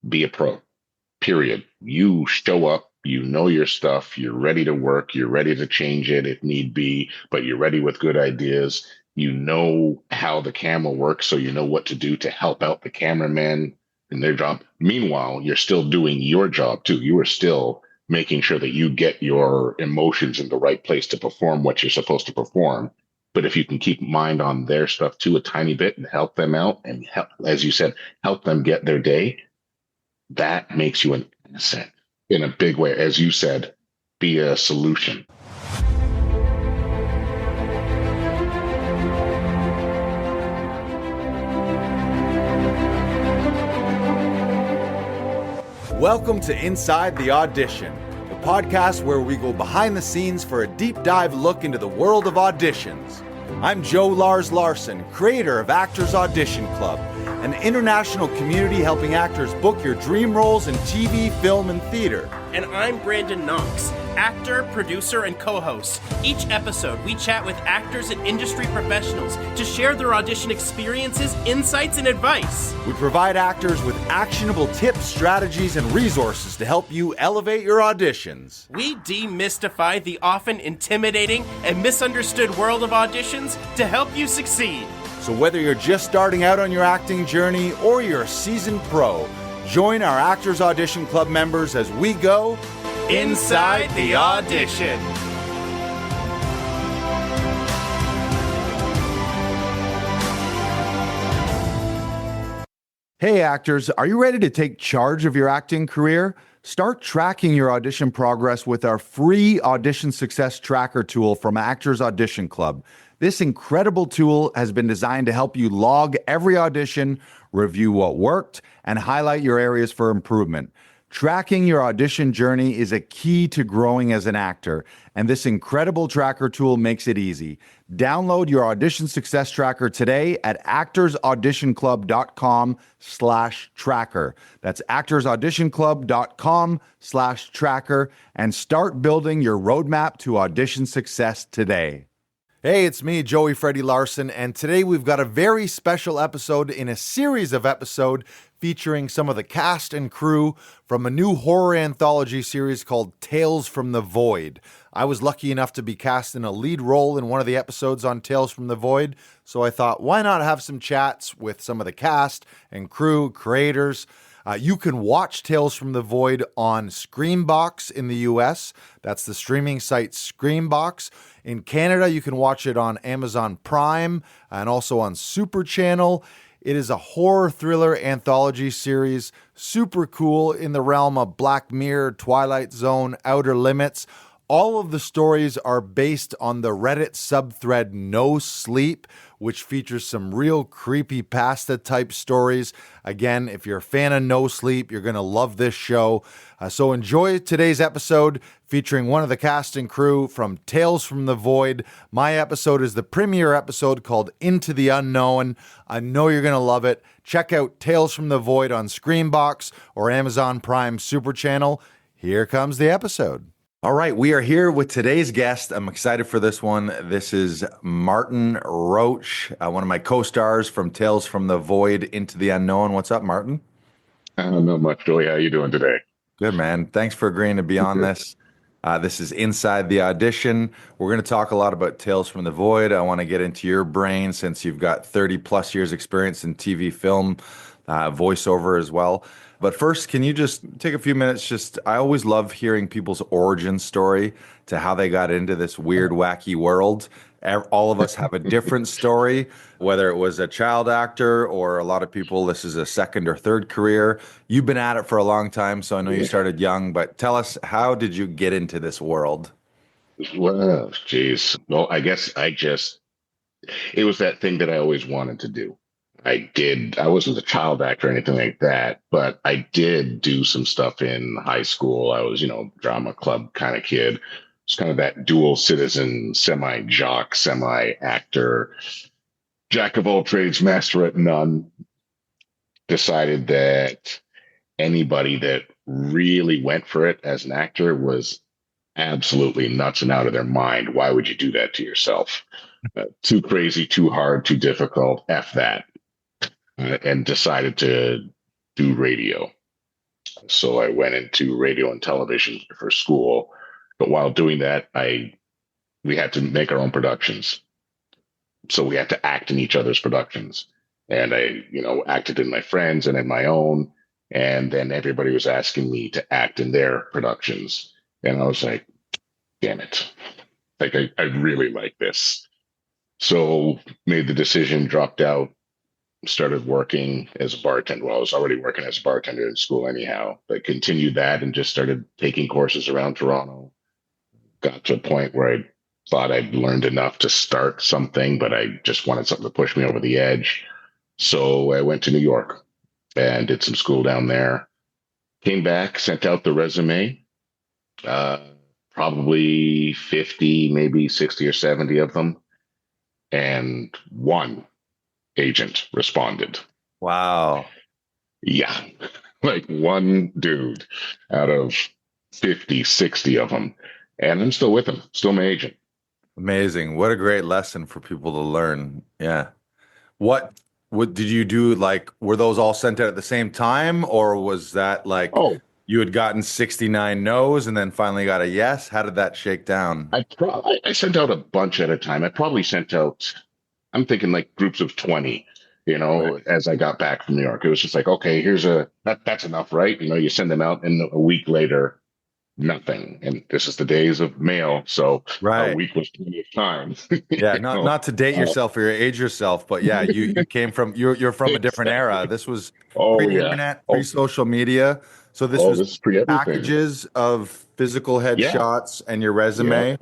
be a pro, period. You show up, you know your stuff, you're ready to work, you're ready to change it if need be, but you're ready with good ideas. You know how the camera works, so you know what to do to help out the cameraman in their job. Meanwhile, you're still doing your job too. You are still making sure that you get your emotions in the right place to perform what you're supposed to perform. But if you can keep mind on their stuff too a tiny bit and help them out and help, as you said, help them get their day, that makes you an asset in a big way. As you said, be a solution. Welcome to Inside the Audition, the podcast where we go behind the scenes for a deep dive look into the world of auditions. I'm Joe Lars Larson, creator of Actors Audition Club, an international community helping actors book your dream roles in TV, film, and theater. And I'm Brandon Knox, actor, producer, and co-host. Each episode, we chat with actors and industry professionals to share their audition experiences, insights, and advice. We provide actors with actionable tips, strategies, and resources to help you elevate your auditions. We demystify the often intimidating and misunderstood world of auditions to help you succeed. So whether you're just starting out on your acting journey or you're a seasoned pro, join our Actors Audition Club members as we go Inside the Audition. Hey actors, are you ready to take charge of your acting career? Start tracking your audition progress with our free audition success tracker tool from Actors Audition Club. This incredible tool has been designed to help you log every audition, review what worked, and highlight your areas for improvement. Tracking your audition journey is a key to growing as an actor, and this incredible tracker tool makes it easy. Download your audition success tracker today at actorsauditionclub.com/tracker. That's actorsauditionclub.com/tracker, and start building your roadmap to audition success today. Hey, it's me, Joey Freddy Larson, and today we've got a very special episode in a series of episodes featuring some of the cast and crew from a new horror anthology series called Tales from the Void. I was lucky enough to be cast in a lead role in one of the episodes on Tales from the Void, so I thought, why not have some chats with some of the cast and crew, creators. You can watch Tales from the Void on Screambox in the US. That's the streaming site Screambox. In Canada, you can watch it on Amazon Prime and also on Super Channel. It is a horror thriller anthology series, super cool in the realm of Black Mirror, Twilight Zone, Outer Limits. All of the stories are based on the Reddit subthread No Sleep, which features some real creepypasta type stories. Again, if you're a fan of No Sleep, you're going to love this show. So enjoy today's episode featuring one of the cast and crew from Tales from the Void. My episode is the premiere episode called Into the Unknown. I know you're going to love it. Check out Tales from the Void on Screambox or Amazon Prime Super Channel. Here comes the episode. All right, we are here with today's guest. I'm excited for this one. This is Martin Roach, one of my co-stars from Tales from the Void, Into the Unknown. What's up, Martin? Not much, Joey. How you doing today? Good, man. Thanks for agreeing to be on this. This is Inside the Audition. We're going to talk a lot about Tales from the Void. I want to get into your brain since you've got 30 plus years experience in TV, film, voiceover as well. But first, can you just take a few minutes? I always love hearing people's origin story to how they got into this weird, wacky world. All of us have a different story, whether it was a child actor or a lot of people, this is a second or third career. You've been at it for a long time, so I know you started young, but tell us, how did you get into this world? Well, geez. Well, I guess it was that thing that I always wanted to do. I wasn't a child actor or anything like that, but I did do some stuff in high school. I was, drama club kind of kid. It's kind of that dual citizen, semi-jock, semi-actor, jack of all trades, master at none. Decided that anybody that really went for it as an actor was absolutely nuts and out of their mind. Why would you do that to yourself? Too crazy, too hard, too difficult. F that. And decided to do radio. So I went into radio and television for school. But while doing that, we had to make our own productions. So we had to act in each other's productions. And I, acted in my friends and in my own. And then everybody was asking me to act in their productions. And I was like, damn it. Like, I really like this. So made the decision, dropped out, started working as a bartender. Well, I was already working as a bartender in school anyhow, but continued that and just started taking courses around Toronto. Got to a point where I thought I'd learned enough to start something, but I just wanted something to push me over the edge. So I went to New York and did some school down there. Came back, sent out the resume, probably 50, maybe 60 or 70 of them. And one agent responded. Wow. Yeah. Like one dude out of 50, 60 of them. And I'm still with him, still my agent. Amazing. What a great lesson for people to learn. Yeah. What did you do? Like, were those all sent out at the same time, or was that like Oh, you had gotten 69 no's and then finally got a yes? How did that shake down? I sent out a bunch at a time. I probably sent out, I'm thinking like groups of 20, Right. as I got back from New York. It was just like, okay, that's enough, right? You send them out and a week later, nothing. And this is the days of mail. So a Right. week was plenty of time. Yeah, you know? not to date Uh, yourself or age yourself, but yeah, you came from you're from a different era. exactly. This was Oh, yeah. pre-internet, Oh, pre-social media. So this was this is pre everything. packages of physical Yeah. headshots and your Yeah. resume.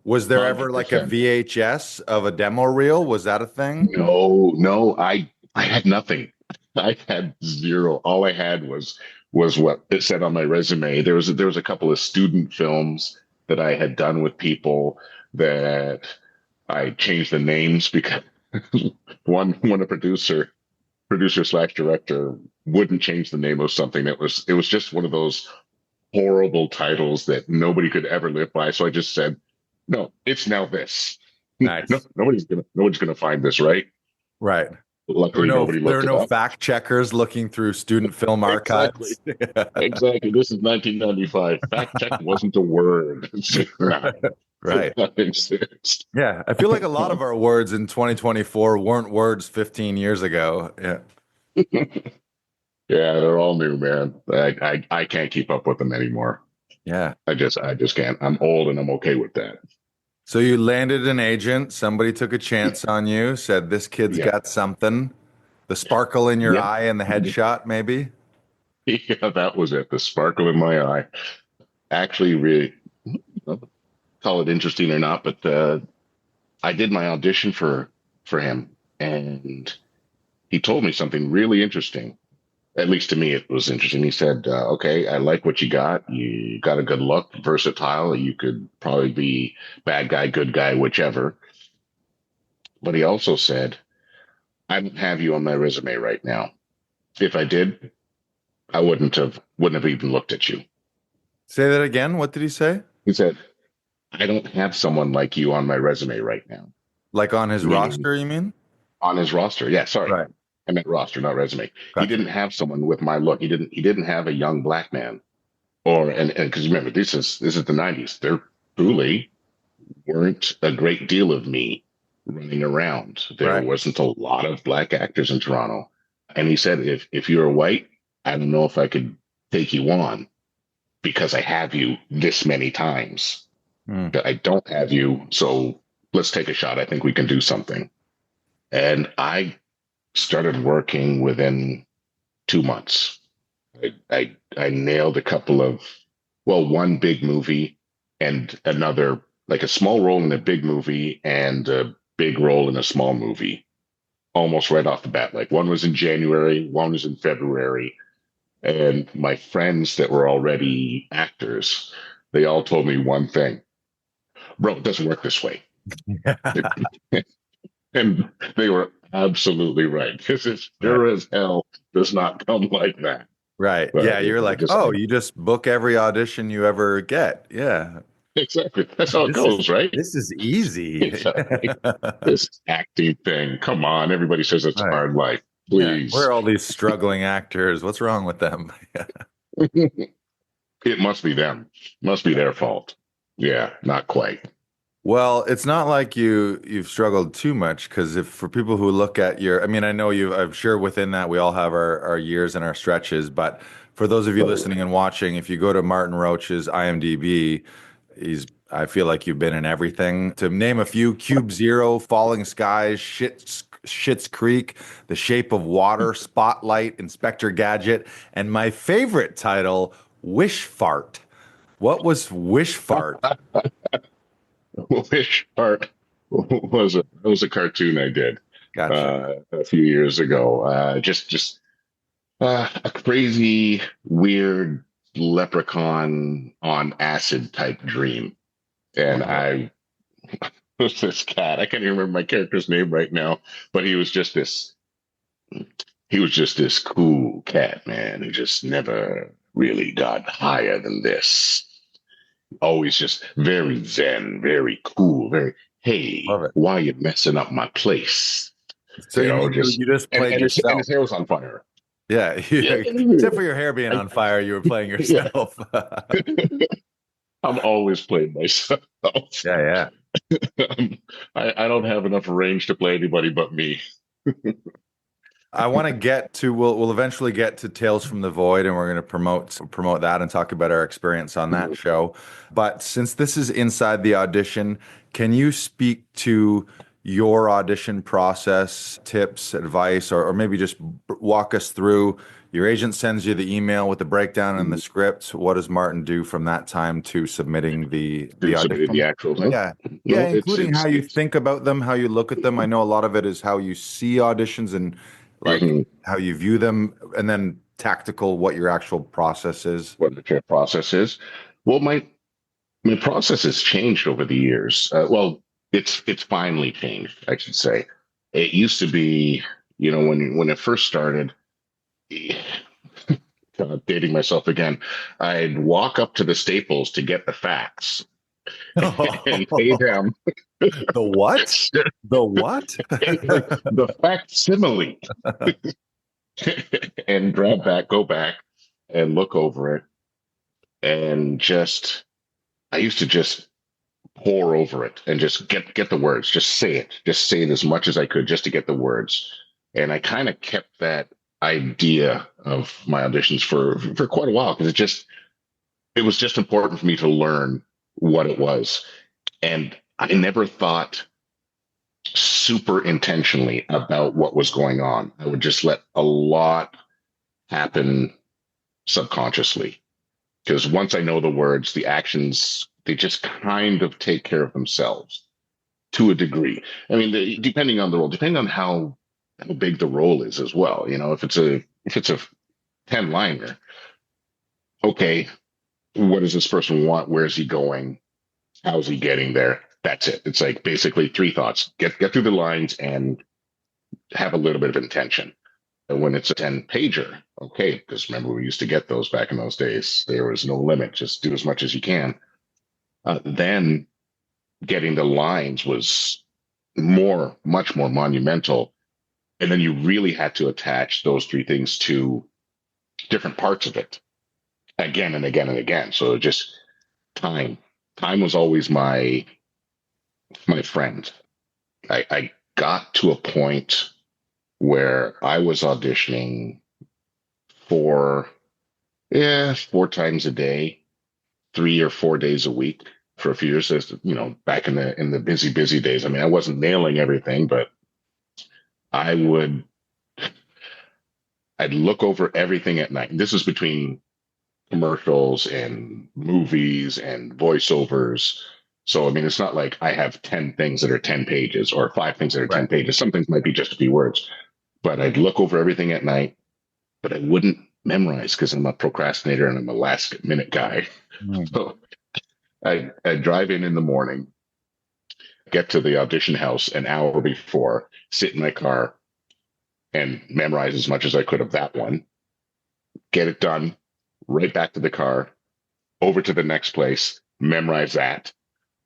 Was there ever like a 100%. VHS of a demo reel? Was that a thing? No, I had nothing. I had zero. All I had was what it said on my resume. There was a couple of student films that I had done with people that I changed the names because one a producer slash director wouldn't change the name of something that it was just one of those horrible titles that nobody could ever live by. So I just said, no, it's now this. No, Nice. nobody's gonna find this, right? Right. Luckily, nobody There were looked it no up. fact checkers looking through student film Exactly. archives. Exactly. This is 1995. Fact check wasn't a word. No, Right. that exists. Yeah, I feel like a lot of our words in 2024 weren't words 15 years ago. Yeah. Yeah, they're all new, man. I can't keep up with them anymore. Yeah. I just can't. I'm old and I'm okay with that. So you landed an agent, somebody took a chance on you, said this kid's Yeah. got something. The sparkle in your Yep. eye and the headshot, maybe? Yeah, that was it. The sparkle in my eye. Actually, really, call it interesting or not, but I did my audition for him, and he told me something really interesting. At least to me, it was interesting. He said, "Okay, I like what you got. You got a good look, versatile. You could probably be bad guy, good guy, whichever." But he also said, "I don't have you on my resume right now. If I did, I wouldn't have even looked at you." Say that again. What did he say? He said, "I don't have someone like you on my resume right now." Like on his Meaning roster, you mean? on his roster. Yeah, sorry. Right. I meant roster, not resume. He Gotcha. didn't have someone with my look. He didn't have a young black man. And because remember, this is the 90s. There truly weren't a great deal of me running around. There Right. wasn't a lot of black actors in Toronto. And he said, if you're white, I don't know if I could take you on because I have you this many times. Hmm. But I don't have you, so let's take a shot. I think we can do something. And I started working within 2 months. I nailed a couple of, well, one big movie and another, like a small role in a big movie and a big role in a small movie, almost right off the bat. Like one was in January, one was in February. And my friends that were already actors, they all told me one thing, bro, it doesn't work this way. And they were absolutely right because it sure as hell does not come like that. Right. But Yeah, you're I like, just oh, you just book every audition you ever get. Yeah. exactly that's how it This is goes, right? this is easy. Exactly. This acting thing. Come on, everybody says it's a Right. hard life. Yeah. Where Please. are all these struggling actors? What's wrong with them? It must be them. Must be their fault. Yeah, not quite. Well, it's not like you've struggled too much because if for people who look at your, I mean, I know you, I'm sure within that we all have our years and our stretches, but for those of you Right. listening and watching, if you go to Martin Roach's IMDb, I feel like you've been in everything. To name a few, Cube Zero, Falling Skies, Schitt's Creek, The Shape of Water, Spotlight, Inspector Gadget, and my favorite title, Wish Fart. What was Wish Fart? Wish Art was a cartoon I did Gotcha. a few years ago. Just a crazy, weird leprechaun on acid type dream, and Wow. I was this cat. I can't even remember my character's name right now, but he was just this cool cat, man, who just never really got higher than this. Always just very zen, very cool, very, hey, Love it. why you messing up my place? So you mean you Just you just played and yourself? his hair was on fire. Yeah, Yeah. except for your hair being I, on fire, you were playing yeah. yourself. I'm always playing myself. Yeah, yeah. I don't have enough range to play anybody but me. I want to get to we'll eventually get to Tales from the Void, and we're going to promote that and talk about our experience on that show. But since this is Inside the Audition, can you speak to your audition process, tips, advice, or maybe just walk us through? Your agent sends you the email with the breakdown and the script. What does Martin do from that time to submitting the To submit the audition? actual thing. Yeah. Yeah, No, including how you it's think about them, how you look at them. I know a lot of it is how you see auditions and like mhm, how you view them, and then tactical, what your actual process is. what the care process is. Well, my process has changed over the years. Well, it's finally changed, I should say. It used to be, when it first started, dating myself again, I'd walk up to the Staples to get the facts and pay them The what? The what? like the facsimile and go back and look over it and I used to just pour over it and just get the words, just say it as much as I could just to get the words. And I kind of kept that idea of my auditions for quite a while because it was just important for me to learn what it was. And I never thought super intentionally about what was going on. I would just let a lot happen subconsciously because once I know the words, the actions, they just kind of take care of themselves to a degree. I mean, depending on the role, depending on how big the role is as well. If it's a 10 liner, okay, what does this person want? Where's he going? How's he getting there? That's it. It's like basically three thoughts: get through the lines and have a little bit of intention. And when it's a 10 pager, okay, because remember we used to get those back in those days. There was no limit. Just do as much as you can. Then getting the lines was much more monumental. And then you really had to attach those three things to different parts of it again and again and again. So just time. Time was always my friend. I got to a point where I was auditioning for four times a day, 3 or 4 days a week for a few years. Back in the busy days. I mean, I wasn't nailing everything, but I would I'd look over everything at night. And this is between commercials and movies and voiceovers. So, I mean, it's not like I have 10 things that are 10 pages or five things that are 10 Right. pages. Some things might be just a few words, but I'd look over everything at night, but I wouldn't memorize because I'm a procrastinator and I'm a last minute guy. Mm. So I'd drive in the morning, get to the audition house an hour before, sit in my car and memorize as much as I could of that one, get it done, right back to the car, over to the next place, memorize that,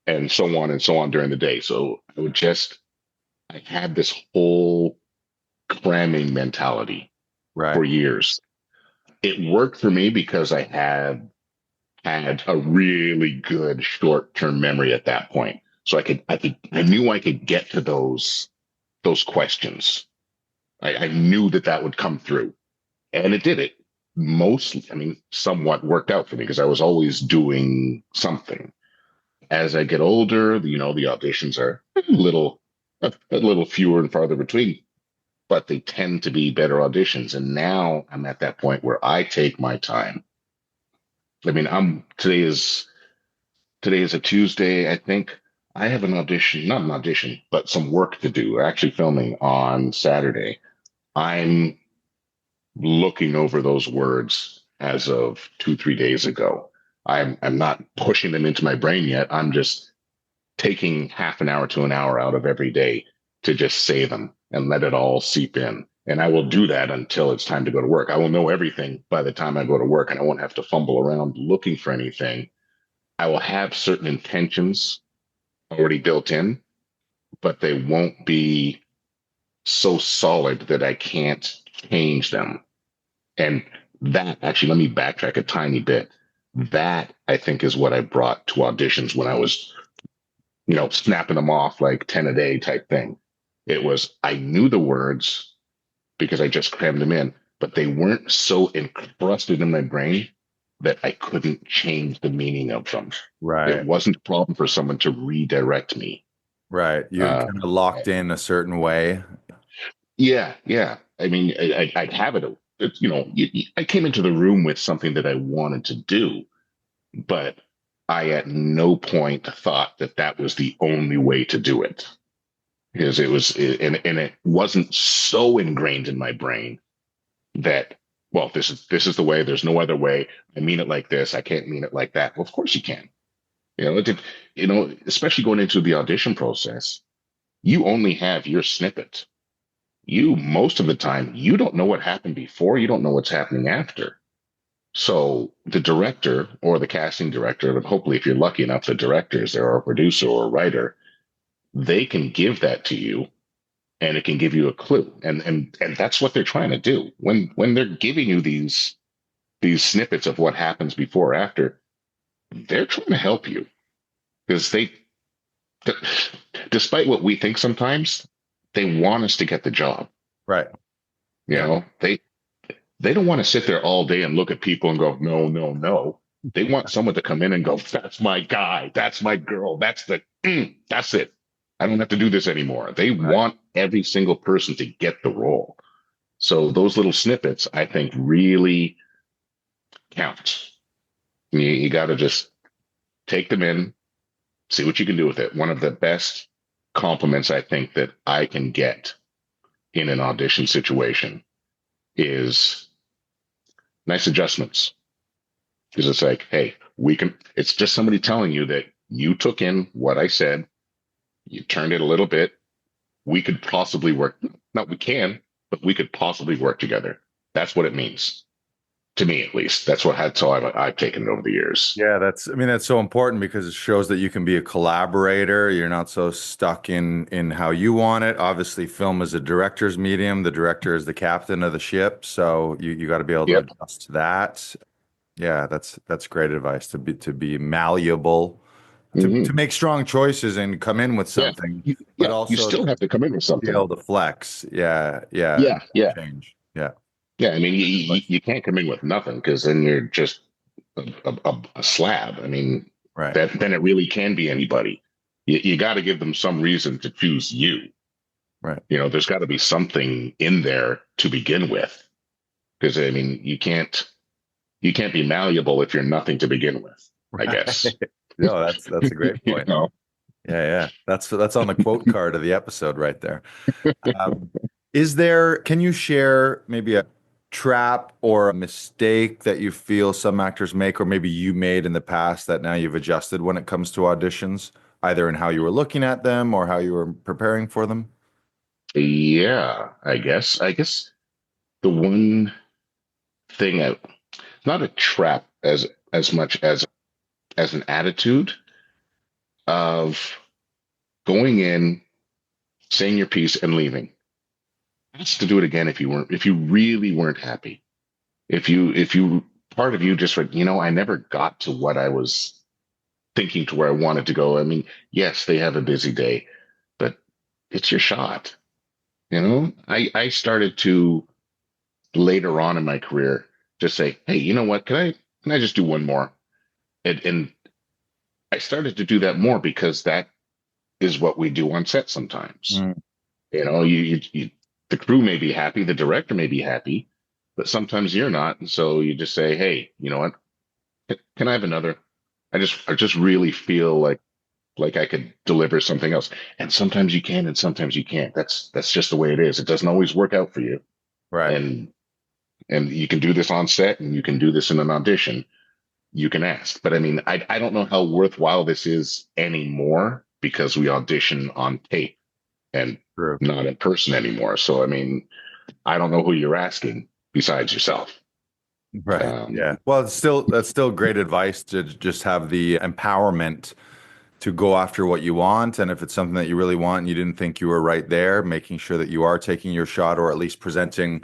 and so on during the day. So I had this whole cramming mentality Right. for years. it worked for me because I had a really good short-term memory at that point. So I knew I could get to those questions. I knew that would come through, and it did. It mostly, I mean, somewhat worked out for me because I was always doing something. As I get older, the auditions are a little fewer and farther between, but they tend to be better auditions. And now I'm at that point where I take my time. I mean, today is a Tuesday. I think I have an audition, not an audition, but some work to do. We're actually filming on Saturday. I'm looking over those words as of 2, 3 days ago. I'm not pushing them into my brain yet. I'm just taking half an hour to an hour out of every day to just say them and let it all seep in. And I will do that until it's time to go to work. I will know everything by the time I go to work, and I won't have to fumble around looking for anything. I will have certain intentions already built in, but they won't be so solid that I can't change them. And that actually, let me backtrack a tiny bit. That I think is what I brought to auditions when I was, snapping them off like 10 a day type thing. It was, I knew the words because I just crammed them in, but they weren't so encrusted in my brain that I couldn't change the meaning of them. Right. It wasn't a problem for someone to redirect me. Right. You're kind of locked in a certain way. Yeah, yeah. I mean, I'd have it. I came into the room with something that I wanted to do, but I at no point thought that was the only way to do it, because and it wasn't so ingrained in my brain that, well, this is the way. There's no other way. I mean it like this. I can't mean it like that. Well, of course you can. Especially going into the audition process, you only have your snippet. Most of the time, you don't know what happened before. You don't know what's happening after. So the director or the casting director, but hopefully if you're lucky enough, the directors or a producer or a writer, they can give that to you, and it can give you a clue. And that's what they're trying to do. When they're giving you these snippets of what happens before or after, they're trying to help you, because despite what we think sometimes, they want us to get the job. Right. They don't want to sit there all day and look at people and go, no, no, no. They want someone to come in and go, that's my guy, that's my girl, that's it. I don't have to do this anymore. They want every single person to get the role. So those little snippets, I think, really count. You got to just take them in, see what you can do with it. One of the best compliments I think that I can get in an audition situation is nice adjustments. Because it's like, hey, it's just somebody telling you that you took in what I said, you turned it a little bit. We could possibly work. Not we can, but we could possibly work together. That's what it means. To me, at least. That's how I've taken it over the years. Yeah, that's so important, because it shows that you can be a collaborator. You're not so stuck in how you want it. Obviously, film is a director's medium. The director is the captain of the ship. So you got to be able to adjust to that. Yeah, that's great advice, to be malleable, to make strong choices and come in with something, but also you still have to come in with something. Be able to flex. Yeah. Change. Yeah. Yeah, I mean, you can't come in with nothing, because then you're just a slab. I mean, right. Then it really can be anybody. You got to give them some reason to choose you. Right. There's got to be something in there to begin with, because I mean, you can't be malleable if you're nothing to begin with, I guess. No, that's a great point. Yeah. That's on the quote card of the episode right there. Can you share maybe a trap or a mistake that you feel some actors make, or maybe you made in the past that now you've adjusted when it comes to auditions, either in how you were looking at them or how you were preparing for them? Yeah, I guess the one thing, not a trap as much as an attitude of going in, saying your piece and leaving. Ask to do it again if you really weren't happy. if you part of you just like, I never got to what I was thinking to where I wanted to go. I mean, yes, they have a busy day, but it's your shot. I started to later on in my career just say, hey, you know what? Can I just do one more? And I started to do that more because that is what we do on set sometimes. Mm. The crew may be happy, the director may be happy, but sometimes you're not. And so you just say, hey, you know what? Can I have another? I just really feel like I could deliver something else. And sometimes you can, and sometimes you can't. That's just the way it is. It doesn't always work out for you. Right. And you can do this on set, and you can do this in an audition. You can ask, but I mean, I don't know how worthwhile this is anymore because we audition on tape and True. not in person anymore. So I mean, I don't know who you're asking besides yourself. Right. Yeah. Well, that's still great advice to just have the empowerment to go after what you want. And if it's something that you really want and you didn't think you were right there, making sure that you are taking your shot, or at least presenting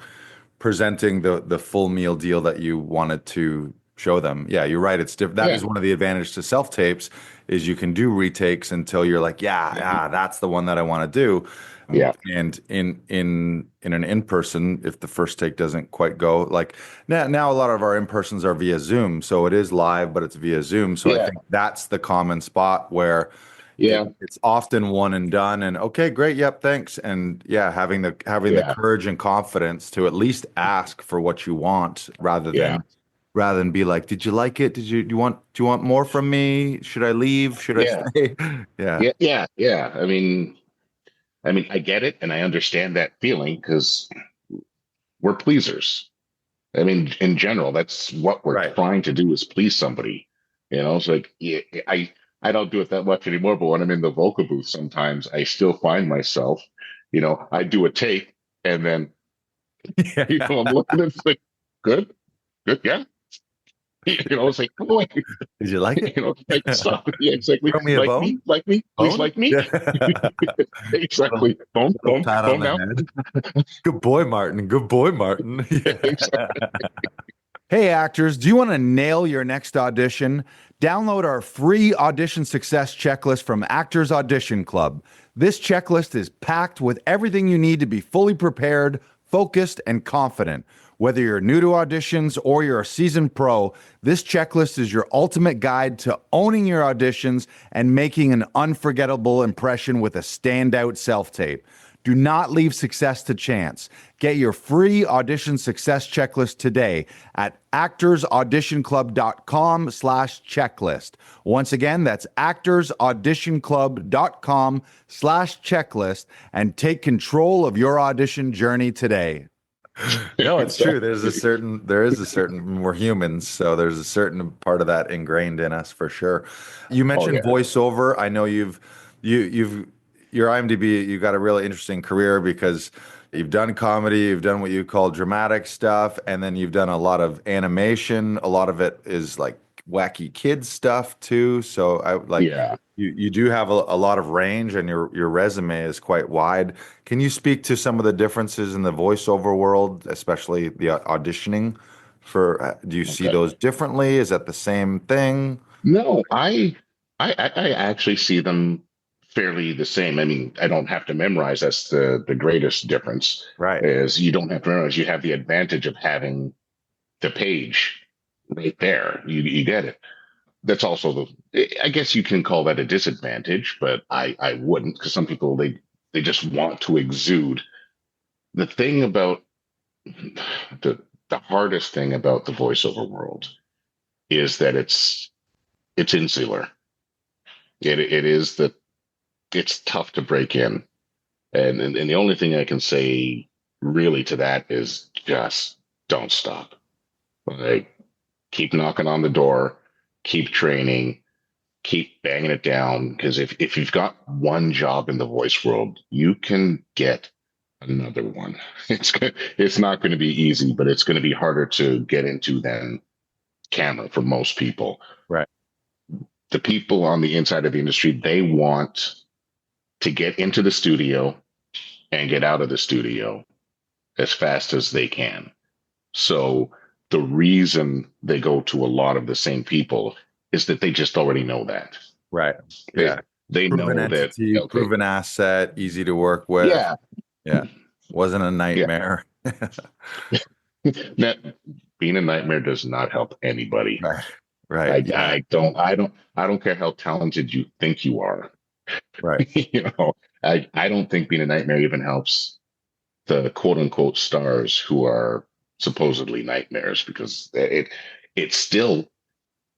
the full meal deal that you wanted to show them. Yeah, you're right. It's different. That Yeah. is one of the advantages to self tapes is you can do retakes until you're like, yeah, that's the one that I want to do. Yeah. And in an in person, if the first take doesn't quite go, like now a lot of our in persons are via Zoom, so it is live, but it's via Zoom. So I Yeah. think that's the common spot where Yeah. it's often one and done, and okay, great, yep, thanks. And yeah, having the Yeah. courage and confidence to at least ask for what you want Yeah. rather than be like, did you like it? Do you want more from me? Should I leave? Should I Yeah. stay? Yeah. Yeah. Yeah. Yeah. I mean, I get it and I understand that feeling because we're pleasers. I mean, in general, that's what we're Right. trying to do is please somebody. It's like, yeah, I don't do it that much anymore, but when I'm in the vocal booth, sometimes I still find myself, I do a take and then, Yeah. I'm looking at it, it's like, good, good, yeah. It's like, come on, Did you like it? like stop. Yeah, exactly. Throw me a bone? Like me, please Bone? like me. Yeah. little, Exactly. Phone, little phone, pat on phone the now. head. Good boy, Martin. Good boy, Martin. Exactly. Yeah. Hey, actors, do you want to nail your next audition? Download our free audition success checklist from Actors Audition Club. This checklist is packed with everything you need to be fully prepared, focused, and confident. Whether you're new to auditions or you're a seasoned pro, this checklist is your ultimate guide to owning your auditions and making an unforgettable impression with a standout self-tape. Do not leave success to chance. Get your free audition success checklist today at actorsauditionclub.com/checklist. Once again, that's actorsauditionclub.com/checklist and take control of your audition journey today. No, it's true. There is a certain, we're humans, so there's a certain part of that ingrained in us for sure. You Oh mentioned yeah. voiceover. I know you've your IMDb, you got a really interesting career because you've done comedy, you've done what you call dramatic stuff, and then you've done a lot of animation. A lot of it is like wacky kids stuff too. So I like Yeah. you do have a lot of range, and your resume is quite wide. Can you speak to some of the differences in the voiceover world, especially the auditioning for, do you see Okay. those differently? Is that the same thing? No, I actually see them fairly the same. I mean, I don't have to memorize. That's the greatest difference. Right. Is you don't have to memorize. You have the advantage of having the page right there. You get it. That's also I guess you can call that a disadvantage, but I wouldn't because some people they just want to exude. The thing about the hardest thing about the voiceover world is that it's insular. It is that it's tough to break in. And the only thing I can say really to that is just don't stop. Like keep knocking on the door, keep training, keep banging it down. Because if you've got one job in the voice world, you can get another one. It's not going to be easy, but it's going to be harder to get into than camera for most people. Right. The people on the inside of the industry, they want to get into the studio and get out of the studio as fast as they can. So the reason they go to a lot of the same people is that they just already know that. Right. They Yeah. they Proven know that, entity, okay, proven asset, easy to work with. yeah, Yeah. Wasn't a yeah. nightmare. That being a nightmare does not help anybody. Right. Right. Yeah. I don't care how talented you think you are. Right. I don't think being a nightmare even helps the quote unquote stars who are supposedly nightmares, because it still,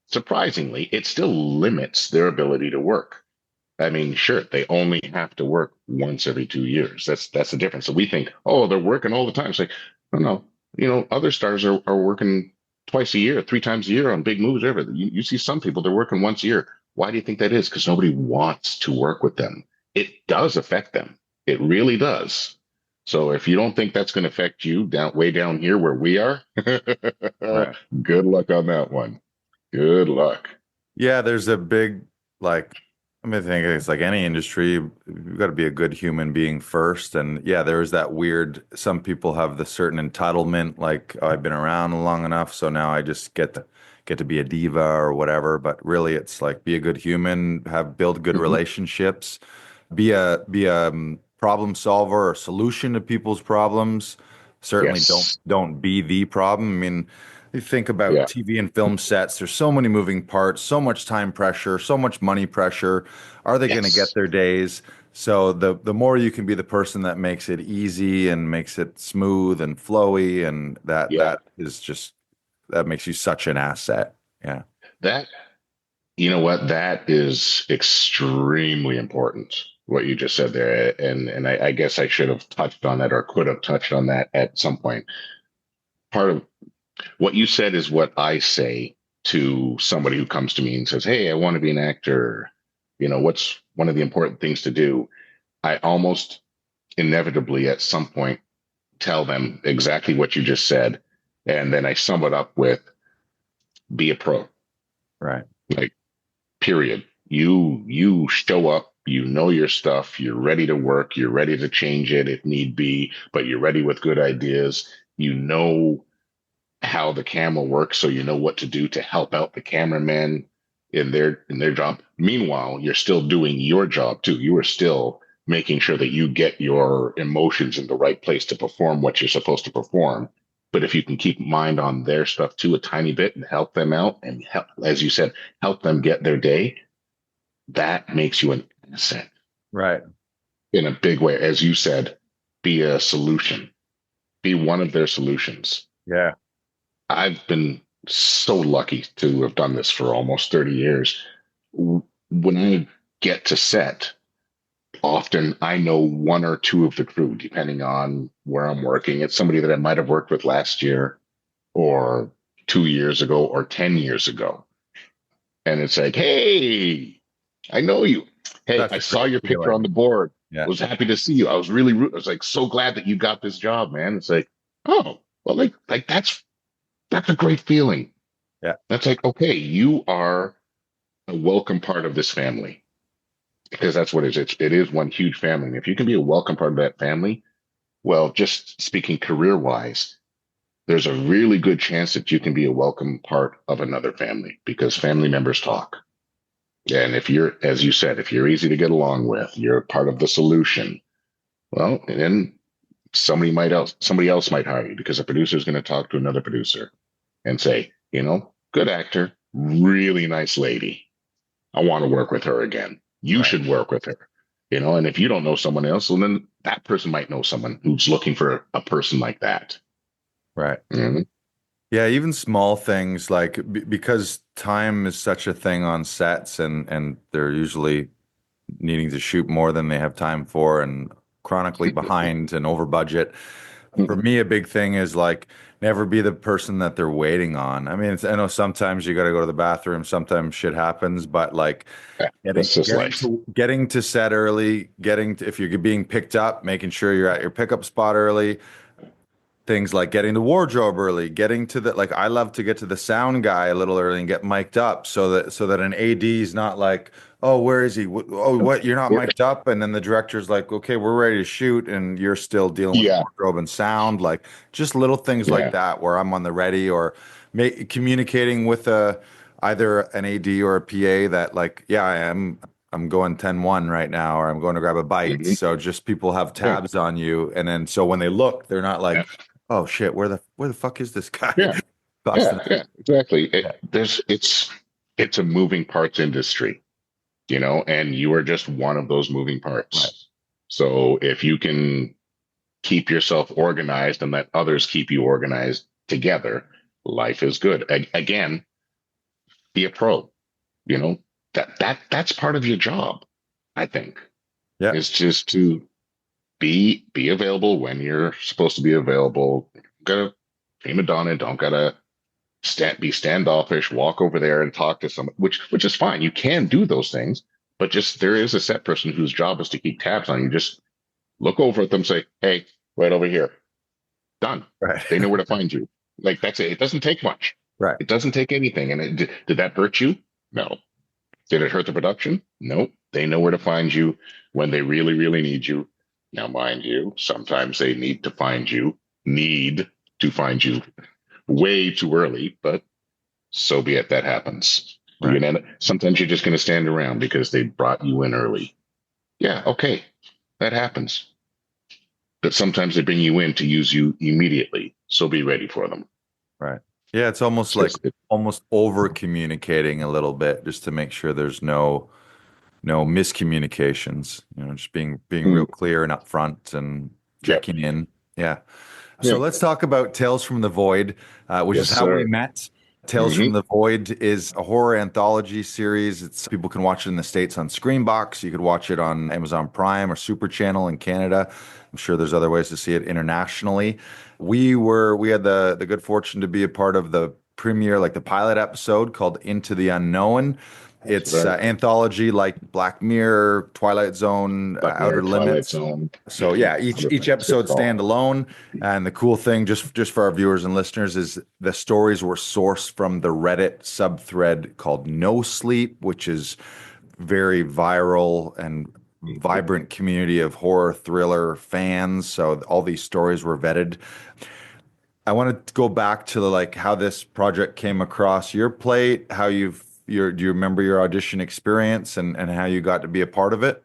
surprisingly, it still limits their ability to work. I mean, sure, they only have to work once every 2 years. That's the difference. So we think, oh, they're working all the time. It's like, no, no. Other stars are working twice a year, three times a year on big moves. Everything. You see some people, they're working once a year. Why do you think that is? Because nobody wants to work with them. It does affect them. It really does. So if you don't think that's going to affect you down way down here where we are, Right. good luck on that one. Good luck. Yeah, there's a big, like, I mean, I think it's like any industry, you've got to be a good human being first. And yeah, there is that weird, some people have the certain entitlement, like, oh, I've been around long enough, so now I just get to be a diva or whatever. But really it's like be a good human, build good Hmm. relationships, be a problem solver or solution to people's problems. Certainly don't Yes. don't be the problem. I mean, you think about Yeah. TV and film sets, there's so many moving parts, so much time pressure, so much money pressure. Are they going to get Yes. their days? So the more you can be the person that makes it easy and makes it smooth and flowy, and that Yeah. that is just that makes you such an asset. Yeah. That, you know what? That is extremely important, what you just said there. And I guess I should have touched on that or could have touched on that at some point. Part of what you said is what I say to somebody who comes to me and says, hey, I want to be an actor. What's one of the important things to do? I almost inevitably at some point tell them exactly what you just said. And then I sum it up with be a pro. Right. Like, period. You show up, you know your stuff, you're ready to work, you're ready to change it if need be, but you're ready with good ideas. You know how the camera works, so you know what to do to help out the cameraman in their job. Meanwhile, you're still doing your job too. You are still making sure that you get your emotions in the right place to perform what you're supposed to perform. But if you can keep mind on their stuff too a tiny bit and help them out and help, as you said, help them get their day, that makes you an asset Right. in a big way. As you said, be a solution, be one of their solutions. Yeah. I've been so lucky to have done this for almost 30 years. When I get to set, often I know one or two of the crew, depending on where I'm working. It's somebody that I might have worked with last year or 2 years ago or 10 years ago. And it's like, hey, I know you. Hey, That's I a saw great your picture on feeling. the board. Yeah. Was happy to see you. I was I was like so glad that you got this job, man. It's like, oh, well, like that's a great feeling. Yeah. That's like, okay, you are a welcome part of this family, because that's what it is. It is one huge family. And if you can be a welcome part of that family, well, just speaking career wise, there's a really good chance that you can be a welcome part of another family because family members talk. And if you're, as you said, if you're easy to get along with, you're part of the solution. Well, then somebody else might hire you because a producer is going to talk to another producer and say, good actor, really nice lady. I want to work with her again. You Right. should work with her. And if you don't know someone else, well, then that person might know someone who's looking for a person like that. Right. Mhm. Yeah, even small things like because time is such a thing on sets, and they're usually needing to shoot more than they have time for and chronically behind and over budget. For me, a big thing is like never be the person that they're waiting on. I mean, I know sometimes you got to go to the bathroom, sometimes shit happens, but like Yeah, getting that's just getting life. to getting to set early, if you're being picked up, making sure you're at your pickup spot early. things like getting the wardrobe early, getting to the, like, I love to get to the sound guy a little early and get mic'd up so that an AD is not like, oh, where is he? Oh, what? You're not mic'd up, and then the director's like, okay, we're ready to shoot, and you're still dealing with Yeah, wardrobe and sound, like just little things like yeah, that where I'm on the ready, or communicating with either an AD or a PA that, like, yeah, I'm going 10-1 right now, or I'm going to grab a bite. hmm So just people have yeah, tabs on you. And then so when they look, they're not yeah, like, oh shit, where the fuck is this guy? yeah, Busting yeah, it. yeah, exactly. Yeah. It's a moving parts industry, and you are just one of those moving Right. parts. So if you can keep yourself organized and let others keep you organized together, life is good. Again, be a pro. You know that's part of your job. I think Yeah. is just to be available when you're supposed to be available. Gotta prima donna. Don't gotta be standoffish. Walk over there and talk to someone, which is fine. You can do those things, but just there is a set person whose job is to keep tabs on you. Just look over at them, say, "Hey, right over here." Done. Right. They know where to find you. Like that's it. It doesn't take much. Right. It doesn't take anything. And did that hurt you? No. Did it hurt the production? No. They know where to find you when they really, really need you. Now, mind you, sometimes they need to find you way too early, but so be it. That happens. Right. Sometimes you're just going to stand around because they brought you in early. Yeah, okay. That happens. But sometimes they bring you in to use you immediately. So be ready for them. Right. Yeah. It's almost It's like just, almost over communicating a little bit just to make sure there's no miscommunications, just being real clear and upfront and yeah. checking in. Yeah. Yeah. So let's talk about Tales from the Void, which Yes, is how we sir. met. Tales Hmm. from the Void is a horror anthology series. It's People can watch it in the States on Screenbox. You could watch it on Amazon Prime or Super Channel in Canada. I'm sure there's other ways to see it internationally. We had the good fortune to be a part of the premiere, like the pilot episode called Into the Unknown. That's It's right. anthology like Black Mirror, Twilight Zone, Black Mirror, Outer Twilight Limits. Zone. So yeah, each It's good episode call. stand alone. And the cool thing, just for our viewers and listeners, is the stories were sourced from the Reddit subthread called No Sleep, which is very viral and vibrant community of horror thriller fans. So all these stories were vetted. I want to go back to like how this project came across your plate, how do you remember your audition experience and how you got to be a part of it?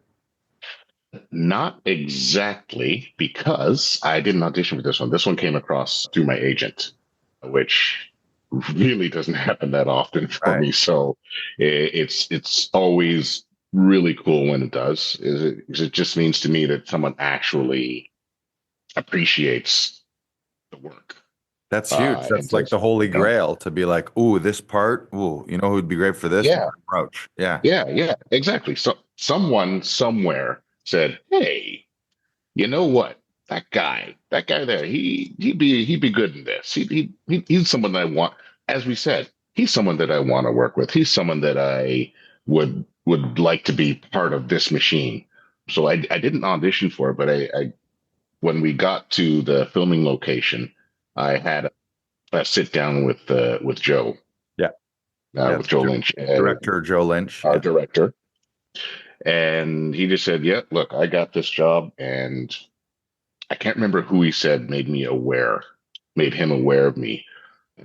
Not exactly, because I didn't audition for this one. This one came across through my agent, which really doesn't happen that often for Right. me. So it's always really cool when it does. 'Cause it just means to me that someone actually appreciates the work. That's huge. And That's like says, the holy grail to be like, ooh, this part, ooh, you know who'd be great for this? yeah, Martin Roach. Yeah. yeah, yeah, exactly. So someone somewhere said, "Hey, you know what? That guy there, he'd be good in this. He's someone that I want." As we said, he's someone that I want to work with. He's someone that I would like to be part of this machine. So I didn't audition for it, but I when we got to the filming location, I had a sit down with Joe, Yeah. Yeah. with Joe Lynch, Director Joe Lynch. our Yeah. director, and he just said, "Yeah, look, I got this job," and I can't remember who he said made him aware of me.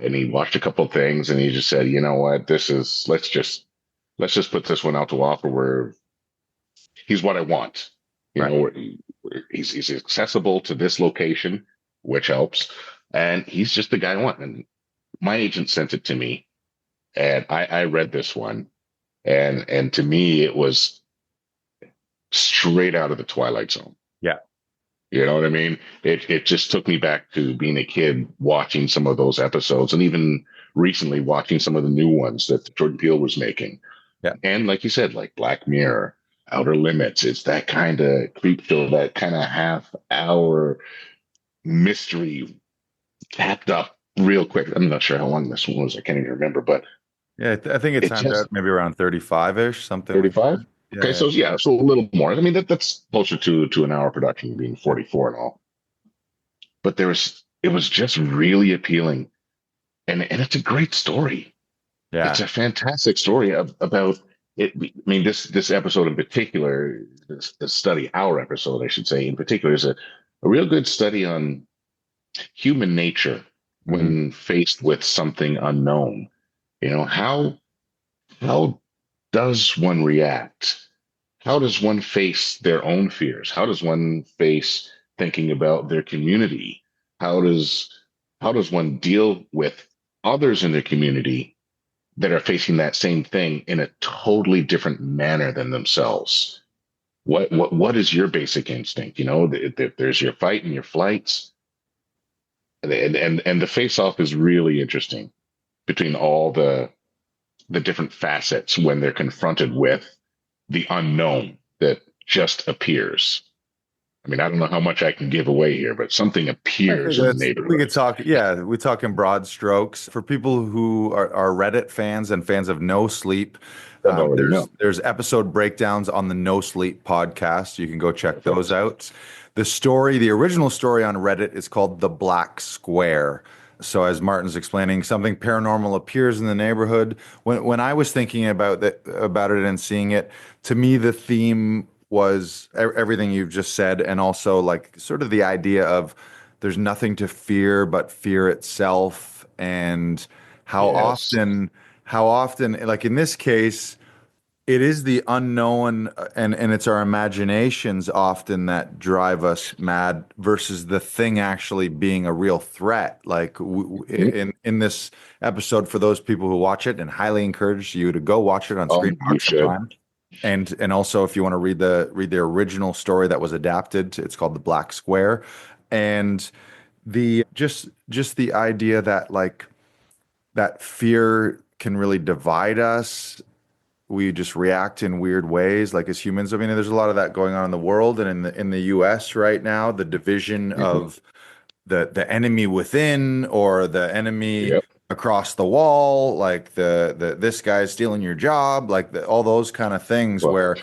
And he watched a couple of things and he just said, "You know what? Let's just put this one out to offer where he's what I want. You Right. know, he's accessible to this location, which helps. And he's just the guy I want." And my agent sent it to me and I read this one and to me it was straight out of the Twilight Zone. Yeah. You know what I mean? It just took me back to being a kid watching some of those episodes and even recently watching some of the new ones that Jordan Peele was making. Yeah. And like you said, like Black Mirror, Outer Limits, it's that kind of creep show, that kind of half hour mystery tapped up real quick. I'm not sure how long this one was. I can't even remember, but Yeah. I think it it timed just out maybe around 35-ish, something like 35. that. Yeah. Okay, Yeah. so yeah, so a little more. I mean, that's closer to an hour production being 44 and all. But it was just really appealing. And it's a great story. It's Yeah. a fantastic story about it. I mean, this episode in particular, this study, our episode, I should say, in particular, is a real good study on human nature Mhm. when faced with something unknown. You know, how does one react? How does one face their own fears? How does one face thinking about their community? How does how does one deal with others in their community that are facing that same thing in a totally different manner than themselves? What is your basic instinct? You know, there's your fight and your flights, and the face off is really interesting between all the different facets when they're confronted with the unknown that just appears. I mean, I don't know how much I can give away here, but something I think appears in the we could neighborhood. talk, yeah, we talk in broad strokes. For people who are Reddit fans and fans of No Sleep, I already know. there's episode breakdowns on the No Sleep podcast. You can go check those Perfect. out. The original story on Reddit is called The Black Square. So as Martin's explaining, something paranormal appears in the neighborhood. When I was thinking about it and seeing it, to me the theme was everything you've just said, and also like sort of the idea of there's nothing to fear but fear itself, and how Yes. often like in this case it is the unknown, and it's our imaginations often that drive us mad versus the thing actually being a real threat. Like Mhm. in this episode, for those people who watch it, and highly encourage you to go watch it on Oh, Screen you Talk should. sometime. And also if you want to read the original story that was adapted, it's called The Black Square. And the just the idea that like that fear can really divide us. We just react in weird ways, like as humans. I mean, there's a lot of that going on in the world and in the US right now, the division Hmm. of the enemy within or the enemy Yep. across the wall, like the this guy's stealing your job, like all those kind of things Well, where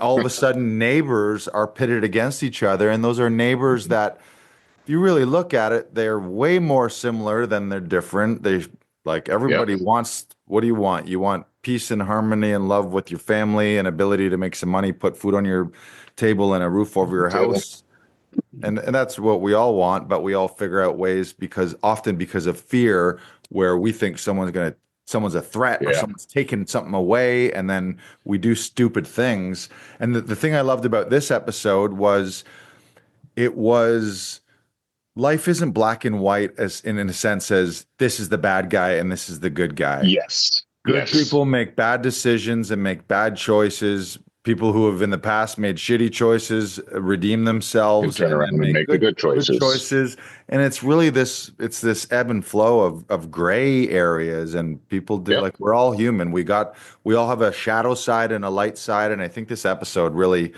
all of a sudden neighbors are pitted against each other, and those are neighbors mhm. that if you really look at it, they're way more similar than they're different. They like Yep. everybody wants, what do you want? You want peace and harmony and love with your family and ability to make some money, put food on your table and a roof over The your table. house. And that's what we all want, but we all figure out ways because of fear where we think someone's a threat or Yeah. someone's taking something away, and then we do stupid things. And the thing I loved about this episode was it was life isn't black and white as in a sense as this is the bad guy and this is the good guy. Yes. Good Yes. people make bad decisions and make bad choices. People who have in the past made shitty choices redeem And themselves turn and around then and make make the good good choices. choices. And it's really this ebb and flow of gray areas, and people do, Yep. like, we're all human. We all have a shadow side and a light side. And I think this episode really,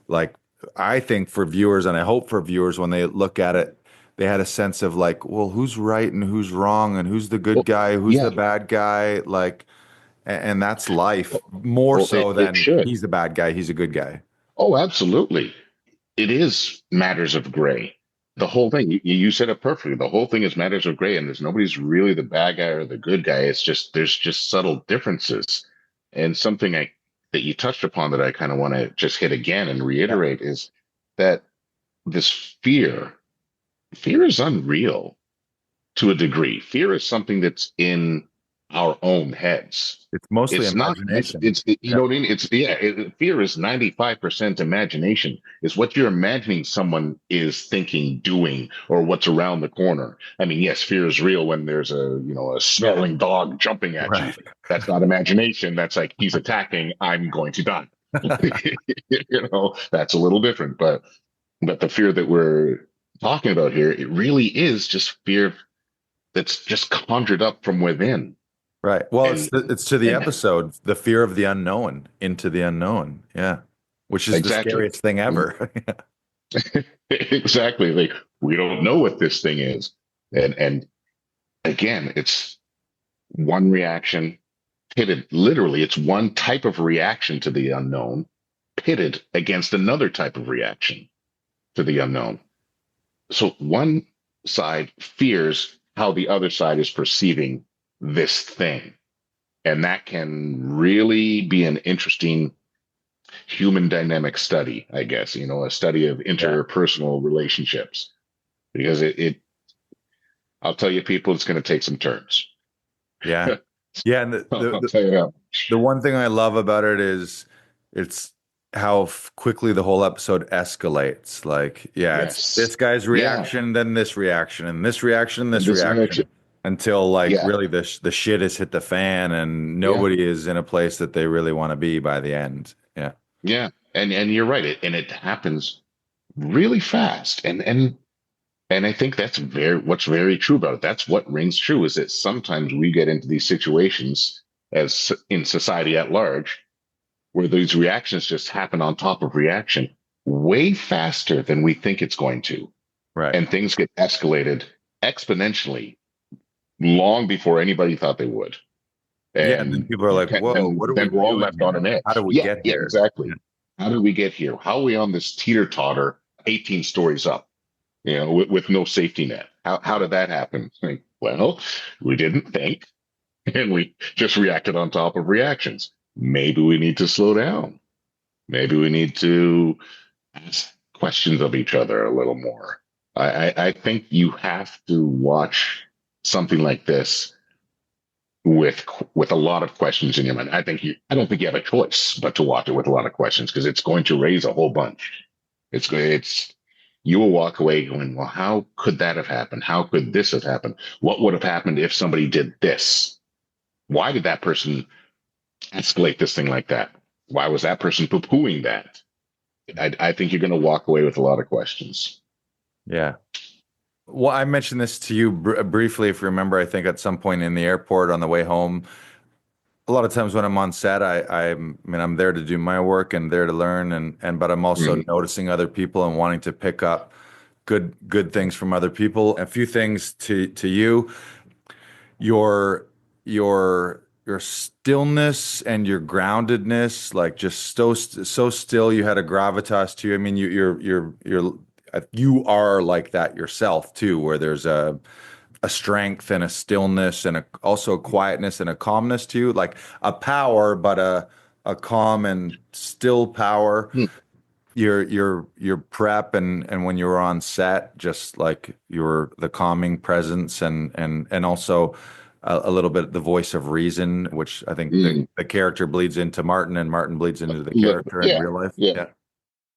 like, I think for viewers, and I hope for viewers when they look at it, they had a sense of like, well, who's right and who's wrong and who's the good Well, guy, who's yeah. the bad guy, like, and that's life more Well, so it than should. he's the bad guy, he's a good guy. Oh, absolutely. It is matters of gray. The whole thing, you said it perfectly. The whole thing is matters of gray, and there's nobody's really the bad guy or the good guy. It's just there's just subtle differences. And something that you touched upon that I kind of want to just hit again and Yeah. reiterate is that this fear is unreal to a degree. Fear is something that's in our own heads. It's mostly It's not, imagination. you Yeah. know what I mean? Fear is 95% imagination. It's what you're imagining someone is thinking, doing, or what's around the corner. I mean, yes, fear is real when there's a snarling dog jumping at you. Right. That's not imagination. That's like, he's attacking, I'm going to die. That's a little different, but the fear that we're talking about here, it really is just fear that's just conjured up from within. Right. Well, And it's to the and episode, the fear of the unknown, into the unknown. Yeah. Which is the exactly. scariest thing ever. Exactly. Like, we don't know what this thing is. And again, it's one reaction pitted, literally, it's one type of reaction to the unknown pitted against another type of reaction to the unknown. So one side fears how the other side is perceiving this thing. And that can really be an interesting human dynamic study, I guess, a study of Yeah. interpersonal relationships. Because I'll tell you, people, it's going to take some turns. Yeah. Yeah. And I'll tell you that. the one thing I love about it is it's how quickly the whole episode escalates. Like, yeah, it's Yes. this guy's Yeah. reaction, then this reaction, and this reaction, and And this this reaction, reaction. until like Yeah. really the shit has hit the fan and Yeah. nobody is in a place that they really want to be by the end. Yeah. Yeah. And you're right. It happens really fast. And I think that's what's very true about it. That's what rings true is that sometimes we get into these situations as in society at large, where these reactions just happen on top of reaction way faster than we think it's going to. Right. And things get escalated exponentially long before anybody thought they would. Yeah. And then And people are like, whoa, then, what are we then we're all doing left on here? an edge. How do we Yeah, get yeah, here? exactly. Yeah. How did we get here? How are we on this teeter-totter 18 stories up, with no safety net? How did that happen? Like, well, we didn't think, and we just reacted on top of reactions. Maybe we need to slow down. Maybe we need to ask questions of each other a little more. I think you have to watch something like this with a lot of questions in your mind. I don't think you have a choice but to watch it with a lot of questions because it's going to raise a whole bunch. You will walk away going, well, how could that have happened? How could this have happened? What would have happened if somebody did this? Why did that person escalate this thing like that? Why was that person poo-pooing that? I think you're going to walk away with a lot of questions. Yeah. Well, I mentioned this to you briefly, if you remember, I think at some point in the airport on the way home. A lot of times when I'm on set, I mean, I'm there to do my work and there to learn, but I'm also noticing other people and wanting to pick up good things from other people. A few things to you, your stillness and your groundedness, like just so still. You had a gravitas to you. I mean, you are like that yourself too, where there's a strength and a stillness and also a quietness and a calmness to you, like a power, but a calm and still power. Your prep and when you were on set, just like the calming presence and also a little bit the voice of reason, which I think the character bleeds into Martin and Martin bleeds into the character in real life. Yeah.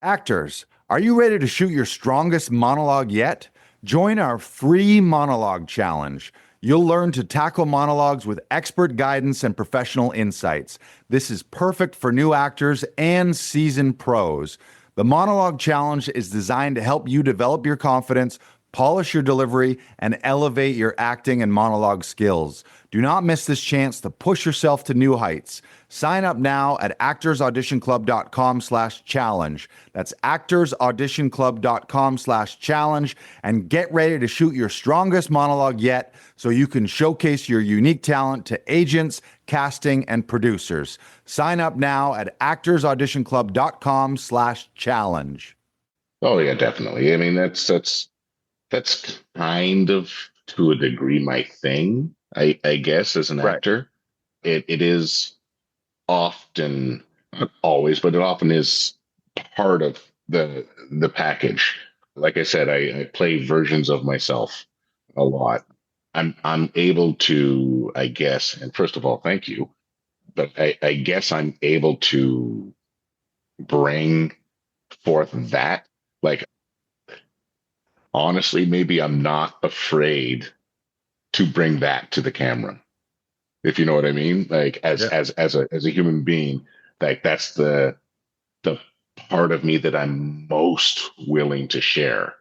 Actors, are you ready to shoot your strongest monologue yet? Join our free monologue challenge. You'll learn to tackle monologues with expert guidance and professional insights. This is perfect for new actors and seasoned pros. The monologue challenge is designed to help you develop your confidence, polish your delivery, and elevate your acting and monologue skills. Do not miss this chance to push yourself to new heights. Sign up now at actorsauditionclub.com/challenge. That's actorsauditionclub.com/challenge and get ready to shoot your strongest monologue yet so you can showcase your unique talent to agents, casting, and producers. Sign up now at actorsauditionclub.com/challenge. Oh yeah, definitely. I mean, that's kind of to a degree my thing. I guess as an actor, it is often, not always, but it often is part of the package. Like I said, I play versions of myself a lot. I'm able to, I guess, and first of all, thank you, but I guess I'm able to bring forth that, like, honestly, maybe I'm not afraid to bring that to the camera, if you know what I mean. Like as a human being, like that's the part of me that I'm most willing to share,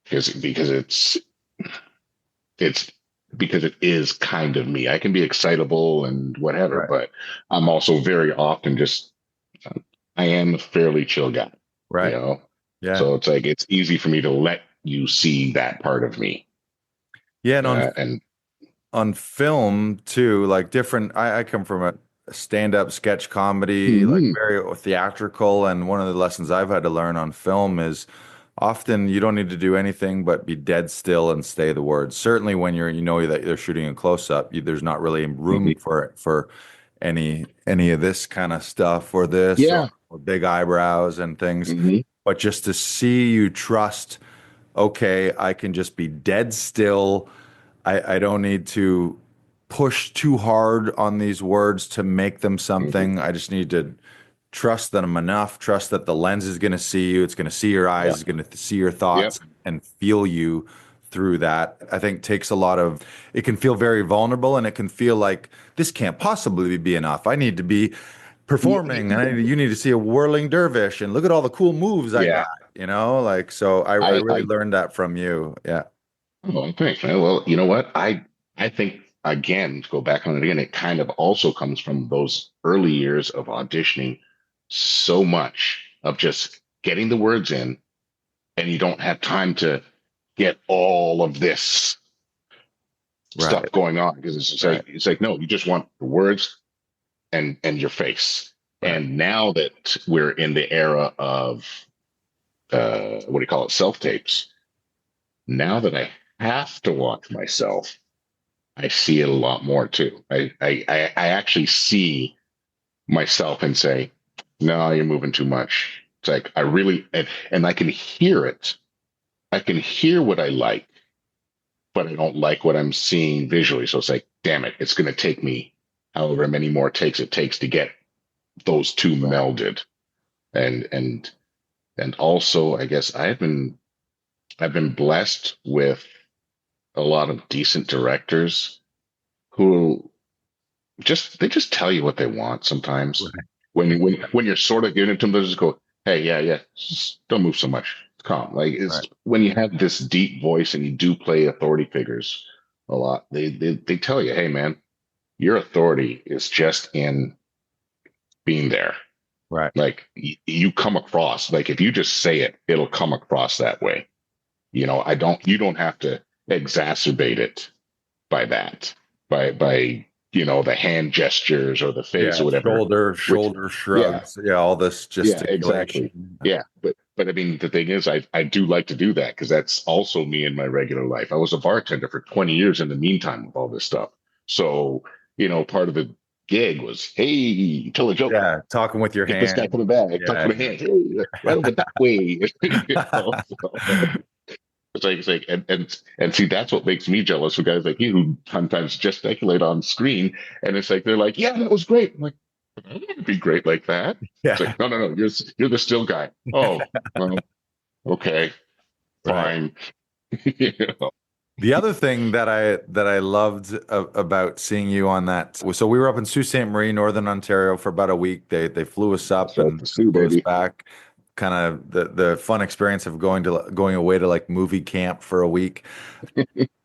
because it is kind of me. I can be excitable and whatever, but I'm also very often I am a fairly chill guy, Right. Yeah. So it's like it's easy for me to let you see that part of me. Yeah, and on film too, like different. I come from a stand-up sketch comedy, like very theatrical, and one of the lessons I've had to learn on film is often you don't need to do anything but be dead still and say the words. Certainly when you know that they're shooting a close up, there's not really room Mhm. for any of this kind of stuff or this Yeah. or big eyebrows and things. Hmm. But just to see you trust, okay, I can just be dead still. I don't need to push too hard on these words to make them Hmm. something. I just need to trust them enough, trust that the lens is going to see you, it's going to see your eyes, Yeah. it's going to see your Yep. thoughts and feel you through that. I think takes a lot of, it can feel very vulnerable and it can feel like this can't possibly be enough. I need to be performing and you need to see a whirling dervish and look at all the cool moves I Yeah. got, like, so I really I learned that from you. Yeah. Oh, thanks, man. Well, you know what? I think again, to go back on it again, it kind of also comes from those early years of auditioning so much of just getting the words in, and you don't have time to get all of this Right. stuff going on because Right. it's like no, you just want the words and your face. Right. And now that we're in the era of what do you call it, self tapes, now that I have to watch myself, I see it a lot more too. I actually see myself and say, no, you're moving too much. It's like I really and I can hear it. I can hear what I like, but I don't like what I'm seeing visually. So it's like, damn it, it's gonna take me however many more takes it takes to get those two Right. melded. And and also I guess I've been blessed with a lot of decent directors who they just tell you what they want sometimes. Right. When you're sort of giving it to them, they just go, "Hey, yeah, yeah, just don't move so much, calm." Like it's Right. when you have this deep voice and you do play authority figures a lot. They tell you, "Hey, man, your authority is just in being there. Right. Like you come across. Like if you just say it, it'll come across that way. You know, I don't. You don't have to exacerbate it by that by the hand gestures or the face or Yeah. whatever, which Shoulder yeah, shrugs. Yeah. All this yeah, exactly, gesticulation. yeah, but I mean the thing is I do like to do that because that's also me in my regular life. I was a bartender for 20 years in the meantime with all this stuff, so part of the gig was, hey, tell a joke, Yeah. Talking with your get this guy hand. from the back, talk Yeah. from the hand, hey, right over that way. So, it's like and see that's what makes me jealous for guys like you who sometimes gesticulate on screen, and it's like they're like, yeah, that was great. I'm like, I don't want to be great like that. It's Yeah. like, no, no, no, you're the still guy. Oh, well, okay, Right. fine. You know? The other thing that I loved about seeing you on that, so we were up in Sault Ste. Marie, Northern Ontario, for about a week. They flew us up That's right, and the Sue flew us baby. back. Kind of the fun experience of going away to like movie camp for a week.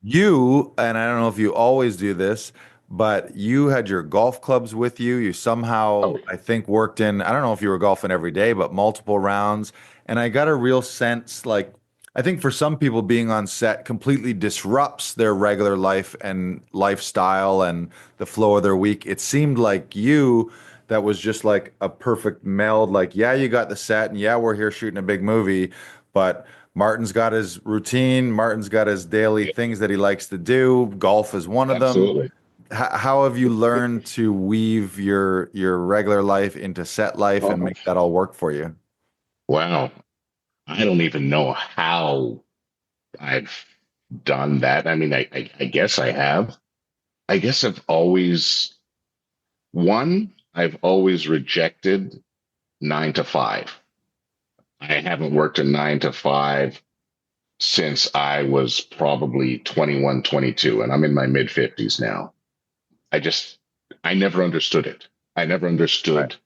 You, and I don't know if you always do this, but you had your golf clubs with you. You somehow, Oh, I think, worked in, I don't know if you were golfing every day, but multiple rounds. And I got a real sense, like, I think for some people, being on set completely disrupts their regular life and lifestyle and the flow of their week. It seemed like you, that was just like a perfect meld. Like, yeah, you got the set, and yeah, we're here shooting a big movie, but Martin's got his routine. Martin's got his daily yeah, things that he likes to do. Golf is one of them. absolutely. How have you learned to weave your regular life into set life and Oh, make that all work for you? wow. I don't even know how I've done that. I mean, I guess I have. I guess I've always rejected 9 to 5. I haven't worked a 9 to 5 since I was probably 21, 22, and I'm in my mid 50s now. I just, I never understood it. I never Right. understood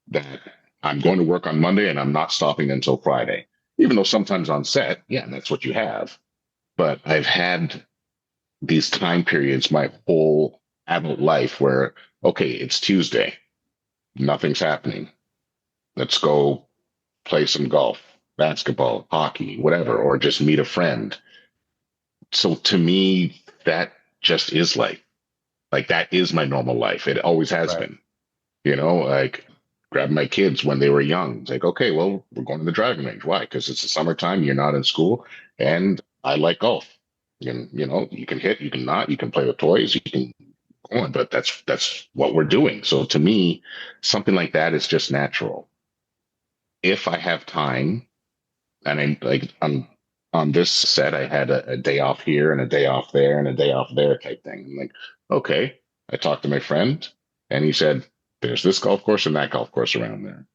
that I'm going to work on Monday and I'm not stopping until Friday. Even though sometimes on set, yeah, that's what you have. But I've had these time periods my whole adult life where, okay, it's Tuesday, nothing's happening. Let's go play some golf, basketball, hockey, whatever, or just meet a friend. So to me, that just is life. Like that is my normal life. It always has Right. been, like grab my kids when they were young. It's like, okay, well, we're going to the driving range. Why? Because it's the summertime, you're not in school, and I like golf. And you can hit, you can not, you can play with toys, you can go on, but that's what we're doing. So to me, something like that is just natural. If I have time, and I'm on this set, I had a day off here and a day off there and a day off there type thing. I'm like, okay. I talked to my friend, and he said, "There's this golf course and that golf course around there.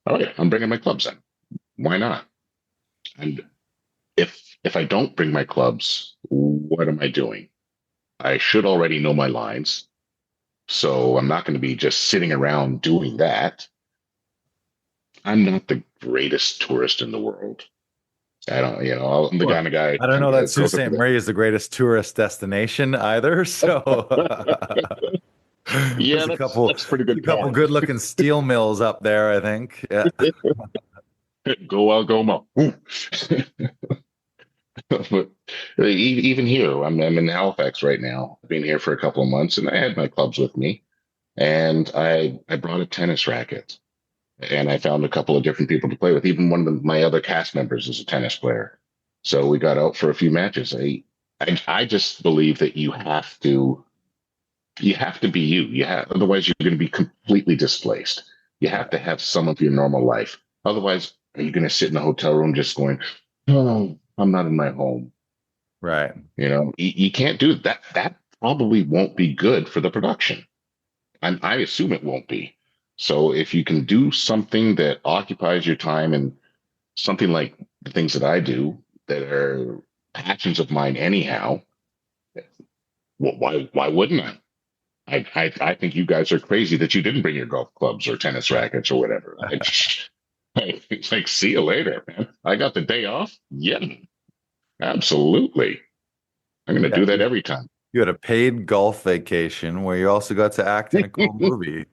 All right, I'm bringing my clubs in. Why not?" And if I don't bring my clubs, what am I doing? I should already know my lines, so I'm not going to be just sitting around doing that. I'm not the greatest tourist in the world. I don't, I'm the Well, kind of guy. I don't know that Sault Goes up Ste. to Marie is the greatest tourist destination either. So yeah, there's that's pretty a good couple point. good looking steel mills up there, I think. Yeah. Go out, go mo. But even here, I'm in Halifax right now. I've been here for a couple of months, and I had my clubs with me, and I brought a tennis racket, and I found a couple of different people to play with. Even one of my other cast members is a tennis player, so we got out for a few matches. I just believe that you have to be you. Otherwise you're going to be completely displaced. You have to have some of your normal life. Otherwise, are you going to sit in a hotel room just going, "Oh, I'm not in my home"? Right. You can't do that. That probably won't be good for the production. And I assume it won't be. So if you can do something that occupies your time, and something like the things that I do that are passions of mine anyhow, why wouldn't I? I think you guys are crazy that you didn't bring your golf clubs or tennis rackets or whatever. It's like, see you later, man. I got the day off. Yeah, absolutely. I'm going to Yeah. do that every time. You had a paid golf vacation where you also got to act in a cool movie.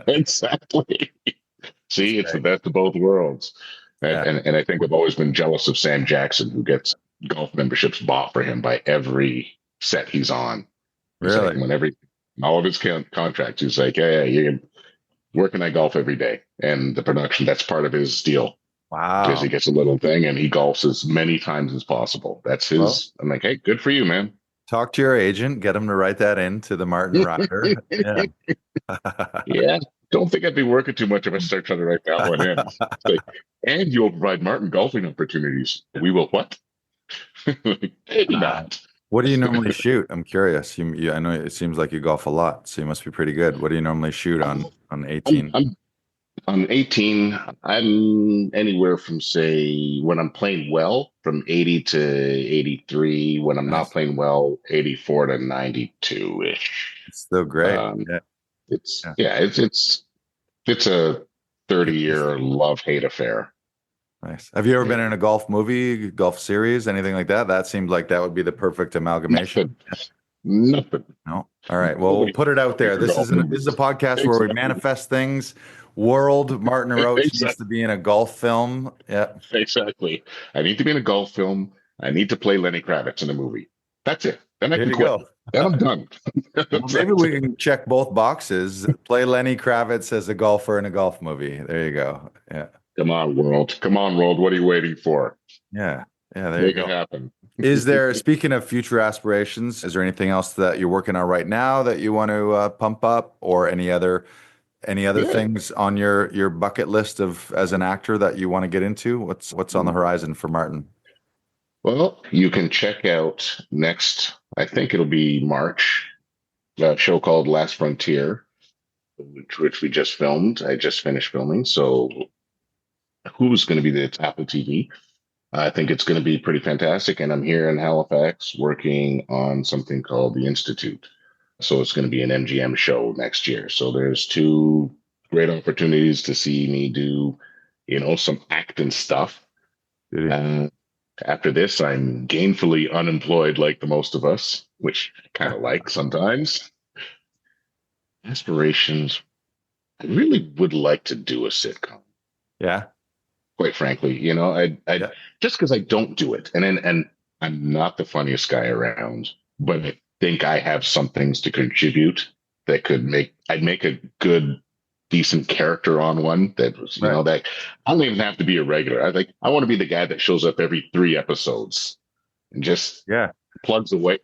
Exactly. See, it's the Great. best of both worlds. And, Yeah. and I think I've always been jealous of Sam Jackson, who gets golf memberships bought for him by every set he's on. He's like, Really? whenever all of his contracts, he's like, yeah, you're working at golf every day. And the production, that's part of his deal, because he Wow. gets a little thing and he golfs as many times as possible. That's Well, his. I'm like, hey, good for you, man. talk to your agent, get him to write that into the Martin Rider. Yeah. Yeah. Don't think I'd be working too much if I start trying to write that one in. It's like, and you'll provide Martin golfing opportunities. We will what? Maybe not. What do you normally shoot? I'm curious. I know it seems like you golf a lot, so you must be pretty good. What do you normally shoot on I'm, 18? I'm on 18. I'm anywhere from, say, when I'm playing well, from 80 to 83. When I'm not Nice. playing well, 84 to 92 ish. It's still great. Um, Yeah. it's Yeah. yeah, it's a 30-year love-hate affair. Nice. Have you ever been in a golf movie, golf series, anything like that? That seemed like that would be the perfect amalgamation. Nothing. No. All right. Well, we'll put it out there. This is a podcast where we Exactly. manifest things. World Martin Roach needs to be in a golf film. Yeah. Exactly. I need to be in a golf film. I need to play Lenny Kravitz in a movie. That's it. Then I Here can you quit. go. Then I'm done. Well, maybe we can check both boxes. Play Lenny Kravitz as a golfer in a golf movie. There you go. Yeah. Come on, world. Come on, world. What are you waiting for? Yeah. Yeah. There you Make it go. happen. Is there, speaking of future aspirations, is there anything else that you're working on right now that you want to pump up, or any other Yeah. things on your bucket list of as an actor that you want to get into? What's on the horizon for Martin? Well, you can check out next, I think it'll be March, a show called Last Frontier, which we just filmed. I just finished filming. So who's going to be the Apple TV? I think it's going to be pretty fantastic. And I'm here in Halifax working on something called The Institute. So it's going to be an MGM show next year. So there's two great opportunities to see me do, some acting stuff. After this, I'm gainfully unemployed like the most of us, which I kind of like sometimes. Aspirations, I really would like to do a sitcom. Yeah. Quite frankly, I Yeah. just because I don't do it, and I'm not the funniest guy around, but I think I have some things to contribute that I'd make a good, decent character on one that was, Right. that I don't even have to be a regular. I want to be the guy that shows up every 3 episodes and Yeah. just plugs away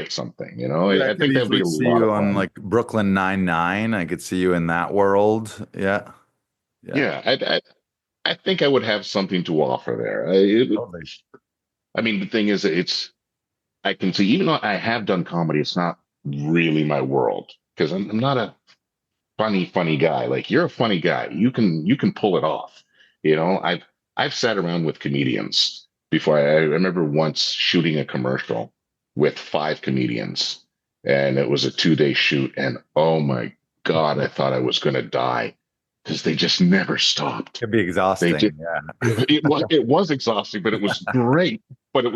at something. Yeah, I I could think that'd be easily a see lot you of on fun. like Brooklyn Nine-Nine. I could see you in that world. Yeah. Yeah. Yeah, I think I would have something to offer there. Totally. I mean, the thing is, I can see, even though I have done comedy, it's not really my world because I'm not a funny guy. Like you're a funny guy. You can pull it off. I've sat around with comedians before. I remember once shooting a commercial with 5 comedians, and it was a 2-day shoot. And oh my God, I thought I was going to die because they just never stopped. Could be They exhausting. just Yeah. it was exhausting, but it was great. But it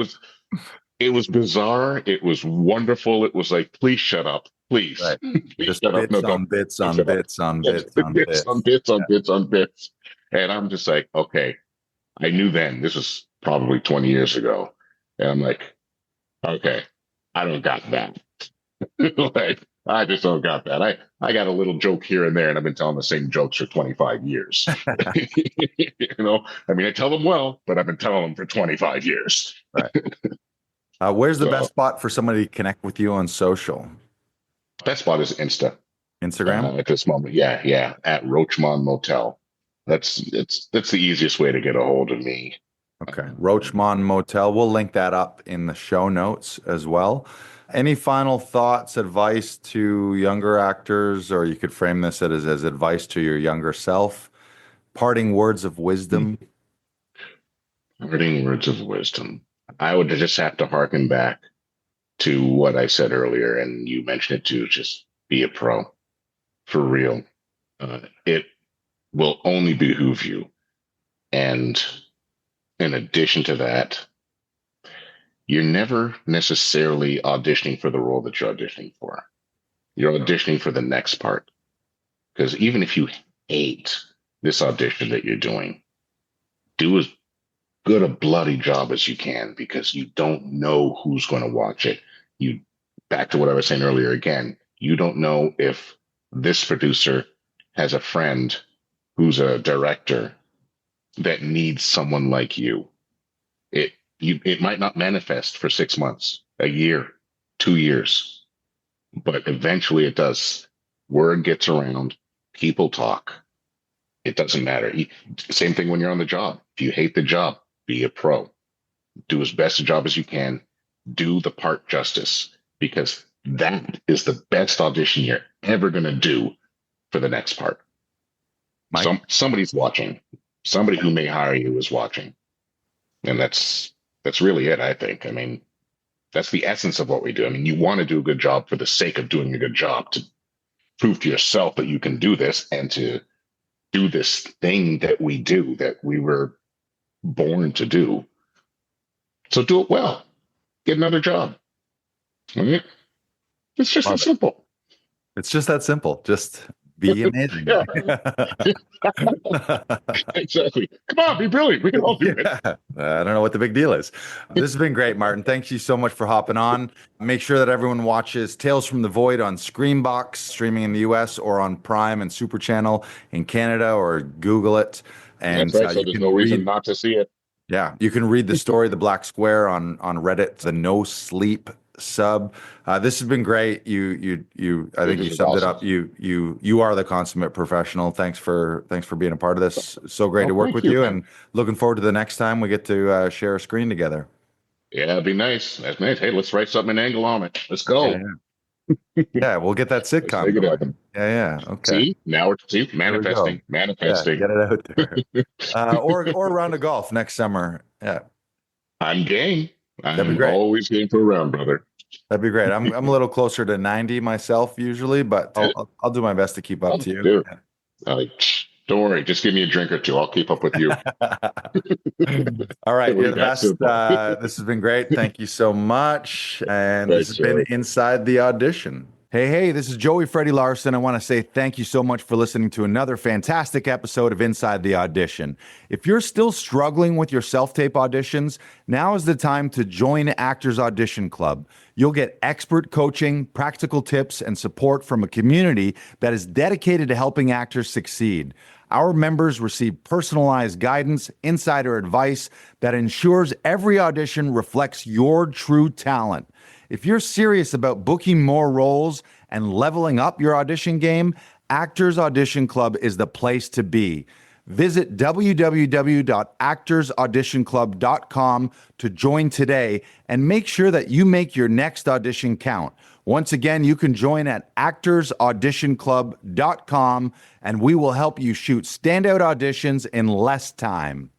was bizarre. It was wonderful. It was like, please shut up. Please. Right. Please Just shut up. No, bits don't, on bits don't on shut up. bits on Yes, bits on bits on bits. bits on Yeah. bits on bits. And I'm just like, okay, I knew then, this was probably 20 years ago. And I'm like, okay, I don't got that. Like, I just don't got that. I got a little joke here and there, and I've been telling the same jokes for 25 years. I mean, I tell them well, but I've been telling them for 25 years. Right. Where's the best So, spot for somebody to connect with you on social? best spot is Insta. Instagram? At this moment. Yeah, yeah. At Roachmont Motel. That's the easiest way to get a hold of me. Okay. Roachmont Motel. We'll link that up in the show notes as well. Any final thoughts, advice to younger actors, or you could frame this as advice to your younger self? Parting words of wisdom? Parting words of wisdom. I would just have to harken back to what I said earlier, and you mentioned it too. Just be a pro for real. It will only behoove you. And in addition to that, you're never necessarily auditioning for the role that you're auditioning for. You're auditioning for the next part. Because even if you hate this audition that you're doing, do as good a bloody job as you can because you don't know who's going to watch it. You back to what I was saying earlier again, you don't know if this producer has a friend who's a director that needs someone like you. It might not manifest for 6 months, a year, 2 years, but eventually it does. Word gets around, people talk. It doesn't matter. Same thing when you're on the job. If you hate the job, be a pro. Do as best a job as you can. Do the part justice because that is the best audition you're ever going to do for the next part. Mike? Somebody's watching. Somebody who may hire you is watching. And that's really it, I think. I mean, that's the essence of what we do. I mean, you want to do a good job for the sake of doing a good job, to prove to yourself that you can do this and to do this thing that we do, that we were born to do. So do it well. Get another job. All right? It's just that simple. It's just that simple. Just be amazing. Yeah, exactly. Come on, be brilliant. We can all do it. I don't know what the big deal is. This has been great, Martin. Thank you so much for hopping on. Make sure that everyone watches Tales from the Void on Screenbox, streaming in the US, or on Prime and Super Channel in Canada, or Google it. And That's right. So there's no reason not to see it. Yeah, you can read the story, The Black Square, on Reddit, the No Sleep sub. This has been great. I think you summed it up. You are the consummate professional. Thanks for being a part of this. So great to work with you, and looking forward to the next time we get to share a screen together. Yeah, it'd be nice. That's nice. Hey, let's write something an angle on it. Let's go. Yeah, we'll get that sitcom going. Yeah. Okay. See, now we're manifesting. Yeah, get it out there. Or a round of golf next summer. Yeah. I'm game. That'd be I'm great. always game for a round, brother. That'd be great. I'm a little closer to 90 myself usually, but I'll do my best to keep up to you. Dude. Don't worry. Just give me a drink or two. I'll keep up with you. All right. You're the best. This has been great. Thank you so much. And this has been Inside the Audition. Hey, this is Joey Freddie Larson. I want to say thank you so much for listening to another fantastic episode of Inside the Audition. If you're still struggling with your self-tape auditions, now is the time to join Actors Audition Club. You'll get expert coaching, practical tips, and support from a community that is dedicated to helping actors succeed. Our members receive personalized guidance, insider advice that ensures every audition reflects your true talent. If you're serious about booking more roles and leveling up your audition game, Actors Audition Club is the place to be. Visit www.actorsauditionclub.com to join today and make sure that you make your next audition count. Once again, you can join at actorsauditionclub.com and we will help you shoot standout auditions in less time.